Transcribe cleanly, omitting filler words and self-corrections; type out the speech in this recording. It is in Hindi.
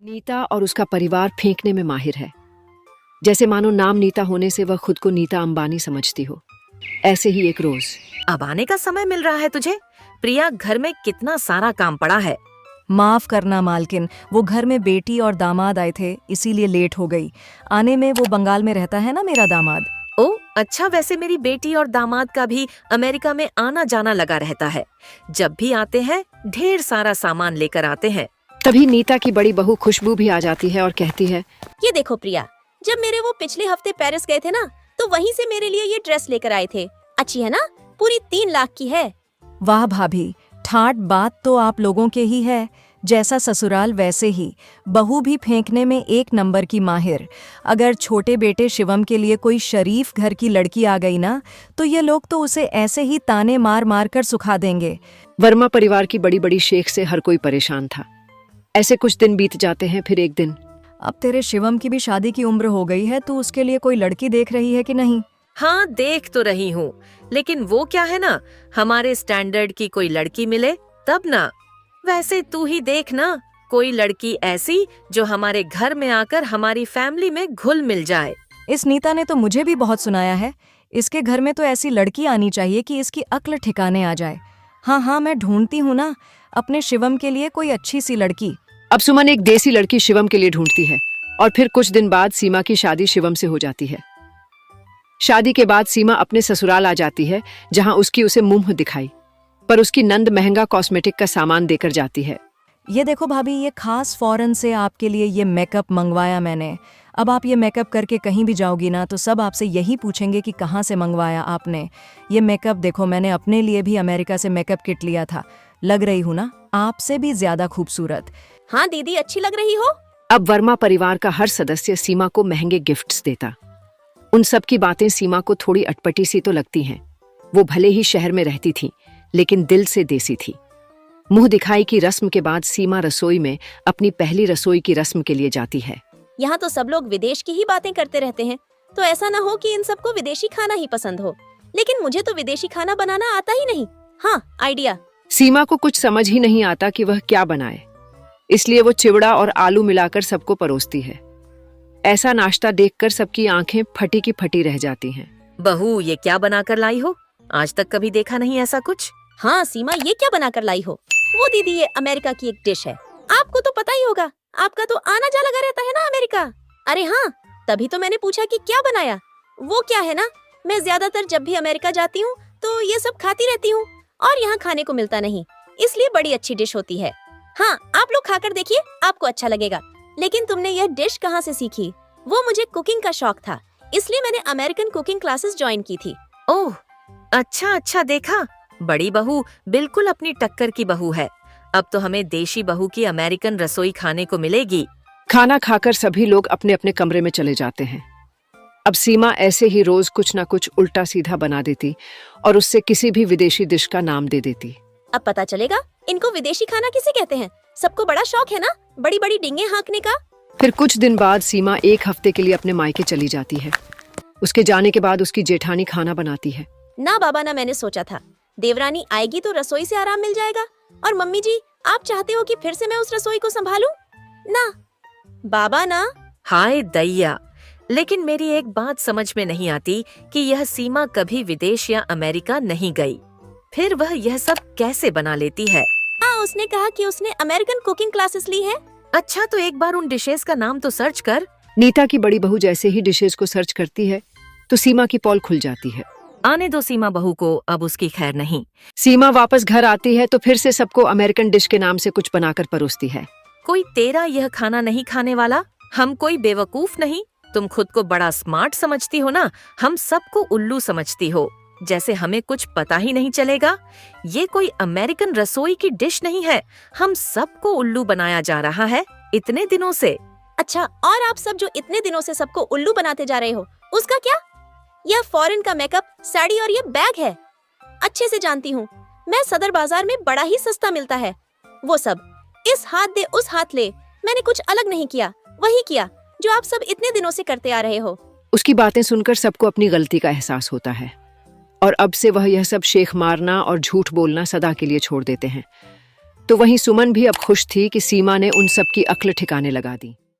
नीता और उसका परिवार फेंकने में माहिर है। जैसे मानो नाम नीता होने से वह खुद को नीता अंबानी समझती हो। ऐसे ही एक रोज, अब आने का समय मिल रहा है तुझे? प्रिया, घर में कितना सारा काम पड़ा है। माफ करना मालकिन, वो घर में बेटी और दामाद आए थे, इसीलिए लेट हो गई आने में। वो बंगाल में रहता है ना मेरा दामाद। ओ अच्छा, वैसे मेरी बेटी और दामाद का भी अमेरिका में आना जाना लगा रहता है। जब भी आते हैं ढेर सारा सामान लेकर आते हैं। तभी नीता की बड़ी बहू खुशबू भी आ जाती है और कहती है, ये देखो प्रिया, जब मेरे वो पिछले हफ्ते पेरिस गए थे ना, तो वहीं से मेरे लिए ये ड्रेस लेकर आए थे। अच्छी है ना? पूरी 3 लाख की है। वाह भाभी, ठाट बात तो आप लोगों के ही है। जैसा ससुराल वैसे ही बहू भी फेंकने में एक नंबर की माहिर। अगर छोटे बेटे शिवम के लिए कोई शरीफ घर की लड़की आ गई ना, तो ये लोग तो उसे ऐसे ही ताने मार मार कर सुखा देंगे। वर्मा परिवार की बड़ी बड़ी शेख से हर कोई परेशान था। ऐसे कुछ दिन बीत जाते हैं। फिर एक दिन, अब तेरे शिवम की भी शादी की उम्र हो गई है, तो उसके लिए कोई लड़की देख रही है कि नहीं? हाँ, देख तो रही हूँ, लेकिन वो क्या है ना, हमारे स्टैंडर्ड की कोई लड़की मिले तब ना। वैसे तू ही देख ना, कोई लड़की ऐसी जो हमारे घर में आकर हमारी फैमिली में घुल मिल जाए। इस नीता ने तो मुझे भी बहुत सुनाया है, इसके घर में तो ऐसी लड़की आनी चाहिए कि इसकी अक्ल ठिकाने आ जाए। हाँ, मैं ढूंढती हूँ ना अपने शिवम के लिए कोई अच्छी सी लड़की। अब सुमन एक देसी लड़की शिवम के लिए ढूंढती है और फिर कुछ दिन बाद सीमा की शादी शिवम से हो जाती है। शादी के बाद सीमा अपने ससुराल आ जाती है, जहां उसकी उसे मुंह दिखाई, पर उसकी नंद महंगा कॉस्मेटिक का सामान देकर जाती है। ये देखो भाभी, ये खास फॉरेन से आपके लिए ये मेकअप मंगवाया मैंने। अब आप ये मेकअप करके कहीं भी जाओगी ना, तो सब आपसे यही पूछेंगे कि कहाँ से मंगवाया आपने। ये मेकअप देखो, मैंने अपने लिए भी अमेरिका से मेकअप किट लिया था। लग रही हूँ ना आपसे भी ज्यादा खूबसूरत? हाँ दीदी, अच्छी लग रही हो। अब वर्मा परिवार का हर सदस्य सीमा को महंगे गिफ्ट्स देता। उन सब की बातें सीमा को थोड़ी अटपटी सी तो लगती हैं। वो भले ही शहर में रहती थी, लेकिन दिल से देसी थी। मुंह दिखाई की रस्म के बाद सीमा रसोई में अपनी पहली रसोई की रस्म के लिए जाती है। यहाँ तो सब लोग विदेश की ही बातें करते रहते हैं, तो ऐसा ना हो कि इन सबको विदेशी खाना ही पसंद हो। लेकिन मुझे तो विदेशी खाना बनाना आता ही नहीं। हाँ, आइडिया। सीमा को कुछ समझ ही नहीं आता कि वह क्या बनाए, इसलिए वो चिवड़ा और आलू मिलाकर सबको परोसती है। ऐसा नाश्ता देखकर सबकी आंखें फटी की फटी रह जाती हैं। बहू, ये क्या बनाकर लाई हो? आज तक कभी देखा नहीं ऐसा कुछ। हाँ सीमा, ये क्या बनाकर लाई हो? वो दीदी, ये अमेरिका की एक डिश है, आपको तो पता ही होगा। आपका तो आना जा लगा रहता है ना अमेरिका। अरे हाँ, तभी तो मैंने पूछा कि क्या बनाया। वो क्या है ना, मैं ज्यादातर जब भी अमेरिका जाती हूँ तो ये सब खाती रहती हूँ, और यहाँ खाने को मिलता नहीं, इसलिए बड़ी अच्छी डिश होती है। हाँ, आप लोग खाकर देखिए, आपको अच्छा लगेगा। लेकिन तुमने यह डिश कहाँ से सीखी? वो मुझे कुकिंग का शौक था, इसलिए मैंने अमेरिकन कुकिंग क्लासेस ज्वाइन की थी। ओह अच्छा, देखा, बड़ी बहू बिल्कुल अपनी टक्कर की बहू है। अब तो हमें देशी बहू की अमेरिकन रसोई खाने को मिलेगी। खाना खाकर सभी लोग अपने अपने कमरे में चले जाते हैं। अब सीमा ऐसे ही रोज कुछ ना कुछ उल्टा सीधा बना देती और उससे किसी भी विदेशी डिश का नाम दे देती। अब पता चलेगा इनको विदेशी खाना किसे कहते हैं। सबको बड़ा शौक है ना बड़ी बड़ी डींगे हाँकने का। फिर कुछ दिन बाद सीमा एक हफ्ते के लिए अपने मायके चली जाती है। उसके जाने के बाद उसकी जेठानी खाना बनाती है। ना बाबा ना, मैंने सोचा था देवरानी आएगी तो रसोई से आराम मिल जाएगा। और मम्मी जी, आप चाहते हो कि फिर से मैं उस रसोई को संभालूं? ना बाबा ना। हाय दैया, लेकिन मेरी एक बात समझ में नहीं आती कि यह सीमा कभी विदेश या अमेरिका नहीं गई, फिर वह यह सब कैसे बना लेती है? हाँ, उसने कहा कि उसने अमेरिकन कुकिंग क्लासेस ली है। अच्छा, तो एक बार उन डिशेस का नाम तो सर्च कर। नीता की बड़ी बहू जैसे ही डिशेस को सर्च करती है तो सीमा की पोल खुल जाती है। आने दो सीमा बहू को, अब उसकी खैर नहीं। सीमा वापस घर आती है तो फिर से सबको अमेरिकन डिश के नाम से कुछ बनाकर परोसती है। कोई तेरा यह खाना नहीं खाने वाला? हम कोई बेवकूफ नहीं। तुम खुद को बड़ा स्मार्ट समझती हो ना, हम सबको उल्लू समझती हो, जैसे हमें कुछ पता ही नहीं चलेगा। ये कोई अमेरिकन रसोई की डिश नहीं है, हम सबको उल्लू बनाया जा रहा है इतने दिनों से। अच्छा, और आप सब जो इतने दिनों से सबको उल्लू बनाते जा रहे हो, उसका क्या? यह फॉरेन का मेकअप, साड़ी और ये बैग है। अच्छे से जानती हूँ मैं, सदर बाजार में बड़ा ही सस्ता मिलता है। वो सब इस हाथ दे उस हाथ ले, मैंने कुछ अलग नहीं किया, वही किया जो आप सब इतने दिनों से करते आ रहे हो। उसकी बातें सुनकर सबको अपनी गलती का एहसास होता है और अब से वह यह सब शेख मारना और झूठ बोलना सदा के लिए छोड़ देते हैं। तो वहीं सुमन भी अब खुश थी कि सीमा ने उन सब की अक्ल ठिकाने लगा दी।